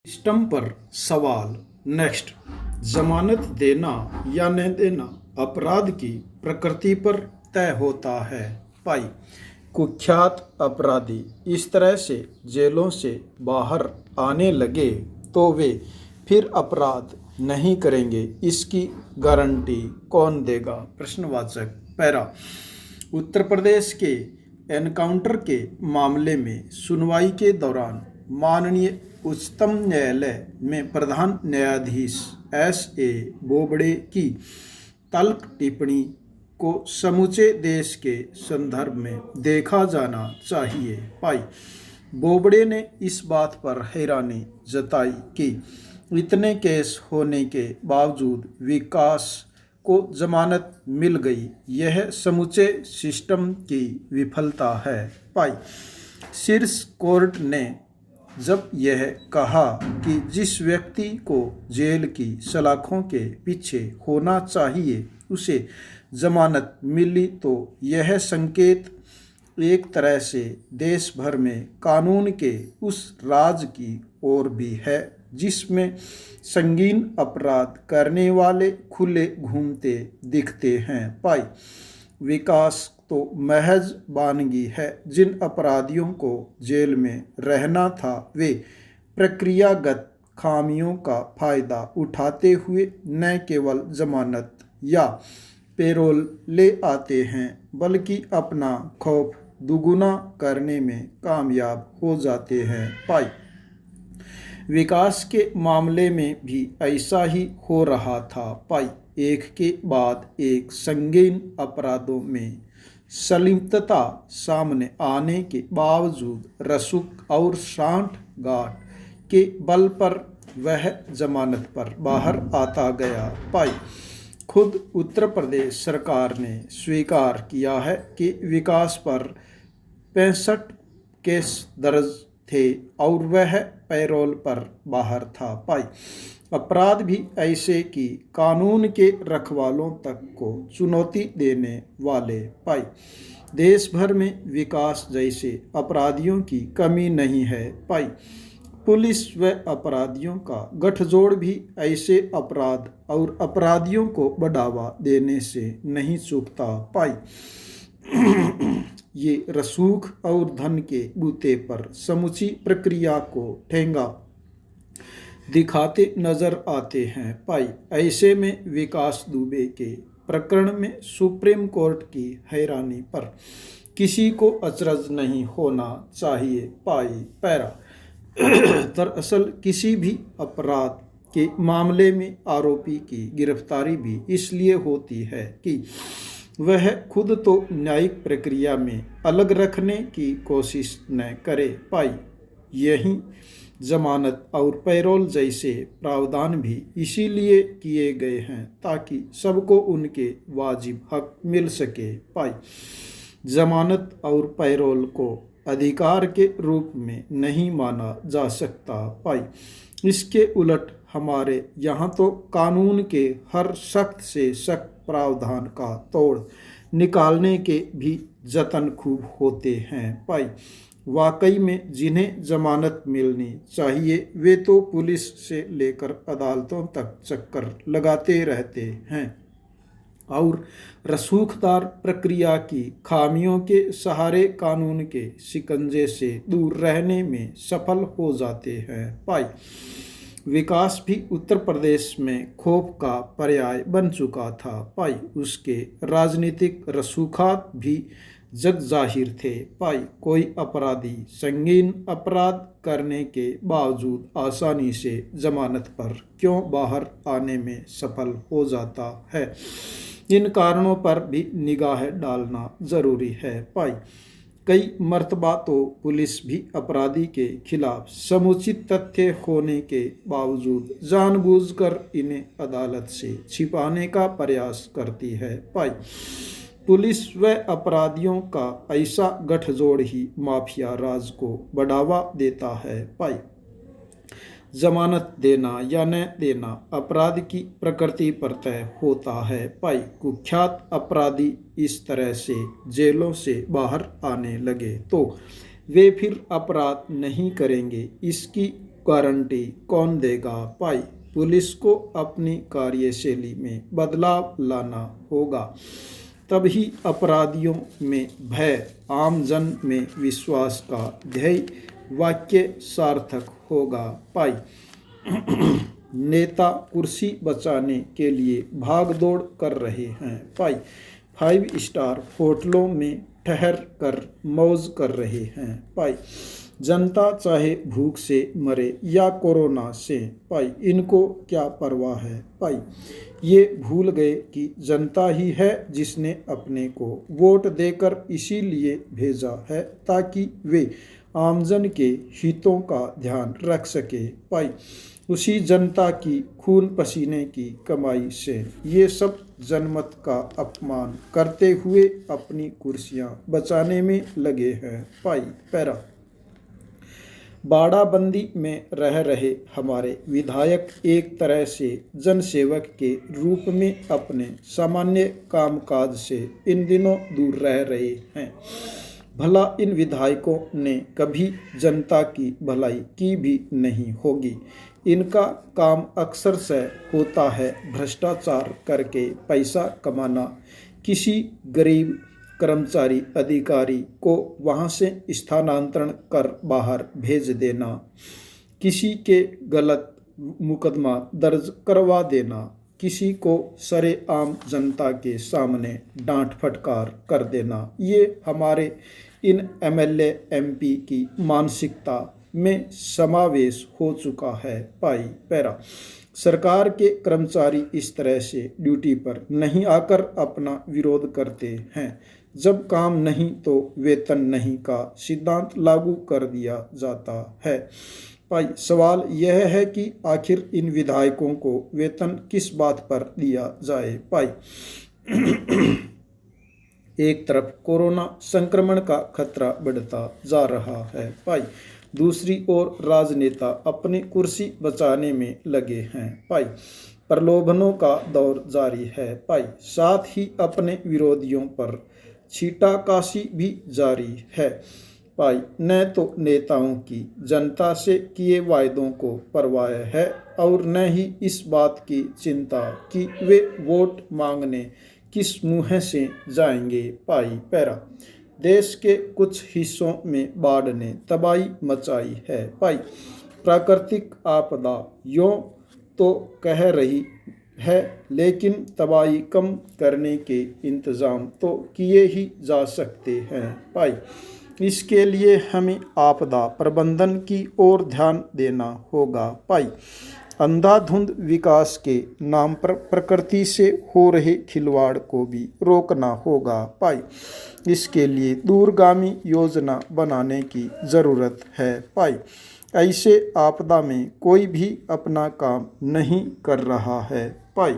System पर सवाल। Next. जमानत देना या न देना अपराध की प्रकृति पर तय होता है। पाई। कुख्यात अपराधी इस तरह से जेलों से बाहर आने लगे तो वे फिर अपराध नहीं करेंगे, इसकी गारंटी कौन देगा? प्रश्नवाचक। पैरा। उत्तर प्रदेश के एनकाउंटर के मामले में सुनवाई के दौरान माननीय उच्चतम न्यायालय में प्रधान न्यायाधीश S.A. बोबड़े की तल्ख टिप्पणी को समूचे देश के संदर्भ में देखा जाना चाहिए। पाई। बोबड़े ने इस बात पर हैरानी जताई कि इतने केस होने के बावजूद विकास को जमानत मिल गई, यह समूचे सिस्टम की विफलता है। पाई। शीर्ष कोर्ट ने जब यह कहा कि जिस व्यक्ति को जेल की सलाखों के पीछे होना चाहिए उसे जमानत मिली, तो यह संकेत एक तरह से देश भर में कानून के उस राज की ओर भी है जिसमें संगीन अपराध करने वाले खुले घूमते दिखते हैं। पाई। विकास तो महज वानगी है। जिन अपराधियों को जेल में रहना था वे प्रक्रियागत खामियों का फायदा उठाते हुए न केवल जमानत या पेरोल ले आते हैं बल्कि अपना खौफ दुगुना करने में कामयाब हो जाते हैं। पाई। विकास के मामले में भी ऐसा ही हो रहा था। पाई। एक के बाद एक संगीन अपराधों में संलिप्तता सामने आने के बावजूद रसूख और सांठगांठ के बल पर वह जमानत पर बाहर आता गया। पाई। खुद उत्तर प्रदेश सरकार ने स्वीकार किया है कि विकास पर 65 केस दर्ज थे और वह पैरोल पर बाहर था। पाई। अपराध भी ऐसे कि कानून के रखवालों तक को चुनौती देने वाले। पाई। देश भर में विकास जैसे अपराधियों की कमी नहीं है। पाई। पुलिस व अपराधियों का गठजोड़ भी ऐसे अपराध और अपराधियों को बढ़ावा देने से नहीं चूकता। पाई। ये रसूख और धन के बूते पर समूची प्रक्रिया को ठेंगा दिखाते नजर आते हैं। पाई। ऐसे में विकास दुबे के प्रकरण में सुप्रीम कोर्ट की हैरानी पर किसी को अचरज नहीं होना चाहिए। पाई। पैरा। दरअसल किसी भी अपराध के मामले में आरोपी की गिरफ्तारी भी इसलिए होती है कि वह खुद तो न्यायिक प्रक्रिया में अलग रखने की कोशिश न करे। पाई। यही जमानत और पैरोल जैसे प्रावधान भी इसीलिए किए गए हैं ताकि सबको उनके वाजिब हक मिल सके। पाई। जमानत और पैरोल को अधिकार के रूप में नहीं माना जा सकता। पाई। इसके उलट हमारे यहाँ तो कानून के हर सख्त से सख्त प्रावधान का तोड़ निकालने के भी जतन खूब होते हैं। पाई। वाकई में जिन्हें जमानत मिलनी चाहिए वे तो पुलिस से लेकर अदालतों तक चक्कर लगाते रहते हैं और रसूखदार प्रक्रिया की खामियों के सहारे कानून के शिकंजे से दूर रहने में सफल हो जाते हैं। पाई। विकास भी उत्तर प्रदेश में खौफ का पर्याय बन चुका था। पाई। उसके राजनीतिक रसूखात भी जग जाहिर थे। पाई। कोई अपराधी संगीन अपराध करने के बावजूद आसानी से जमानत पर क्यों बाहर आने में सफल हो जाता है, इन कारणों पर भी निगाह डालना जरूरी है। पाई। कई मर्तबा तो पुलिस भी अपराधी के खिलाफ समुचित तथ्य होने के बावजूद जानबूझकर इन्हें अदालत से छिपाने का प्रयास करती है। पाई। पुलिस व अपराधियों का ऐसा गठजोड़ ही माफिया राज को बढ़ावा देता है। पाई। जमानत देना या न देना अपराध की प्रकृति पर तय होता है। पाई। कुख्यात अपराधी इस तरह से जेलों से बाहर आने लगे तो वे फिर अपराध नहीं करेंगे, इसकी गारंटी कौन देगा भाई। पुलिस को अपनी कार्यशैली में बदलाव लाना होगा, तभी अपराधियों में भय, आमजन में विश्वास का ध्येय वाक्य सार्थक होगा भाई। नेता कुर्सी बचाने के लिए भागदौड़ कर रहे हैं भाई। 5 स्टार होटलों में ठहर कर मौज कर रहे हैं भाई। जनता चाहे भूख से मरे या कोरोना से भाई, इनको क्या परवाह है भाई। ये भूल गए कि जनता ही है जिसने अपने को वोट देकर इसीलिए भेजा है ताकि वे आमजन के हितों का ध्यान रख सके भाई। उसी जनता की खून पसीने की कमाई से ये सब जनमत का अपमान करते हुए अपनी कुर्सियां बचाने में लगे हैं भाई। पैरा बाड़ाबंदी में रह रहे हमारे विधायक एक तरह से जनसेवक के रूप में अपने सामान्य कामकाज से इन दिनों दूर रह रहे हैं। भला इन विधायकों ने कभी जनता की भलाई की भी नहीं होगी। इनका काम अक्सर से होता है भ्रष्टाचार करके पैसा कमाना, किसी गरीब कर्मचारी अधिकारी को वहां से स्थानांतरण कर बाहर भेज देना, किसी के गलत मुकदमा दर्ज करवा देना, किसी को सरेआम जनता के सामने डांट फटकार कर देना। ये हमारे इन एमएलए एमपी की मानसिकता में समावेश हो चुका है भाई। पैरा सरकार के कर्मचारी इस तरह से ड्यूटी पर नहीं आकर अपना विरोध करते हैं। जब काम नहीं तो वेतन नहीं का सिद्धांत लागू कर दिया जाता है भाई। सवाल यह है कि आखिर इन विधायकों को वेतन किस बात पर दिया जाए भाई। एक तरफ कोरोना संक्रमण का खतरा बढ़ता जा रहा है भाई, दूसरी ओर राजनेता अपनी कुर्सी बचाने में लगे हैं भाई। प्रलोभनों का दौर जारी है भाई, साथ ही अपने विरोधियों पर छीटाकशी भी जारी है भाई। न तो नेताओं की जनता से किए वायदों को परवाह है और न ही इस बात की चिंता कि वे वोट मांगने किस मुँह से जाएंगे भाई। पैरा देश के कुछ हिस्सों में बाढ़ ने तबाही मचाई है भाई। प्राकृतिक आपदा यूँ तो कह रही है, लेकिन तबाही कम करने के इंतज़ाम तो किए ही जा सकते हैं भाई। इसके लिए हमें आपदा प्रबंधन की ओर ध्यान देना होगा भाई। अंधाधुंध विकास के नाम पर प्रकृति से हो रहे खिलवाड़ को भी रोकना होगा भाई। इसके लिए दूरगामी योजना बनाने की ज़रूरत है भाई। ऐसे आपदा में कोई भी अपना काम नहीं कर रहा है भाई।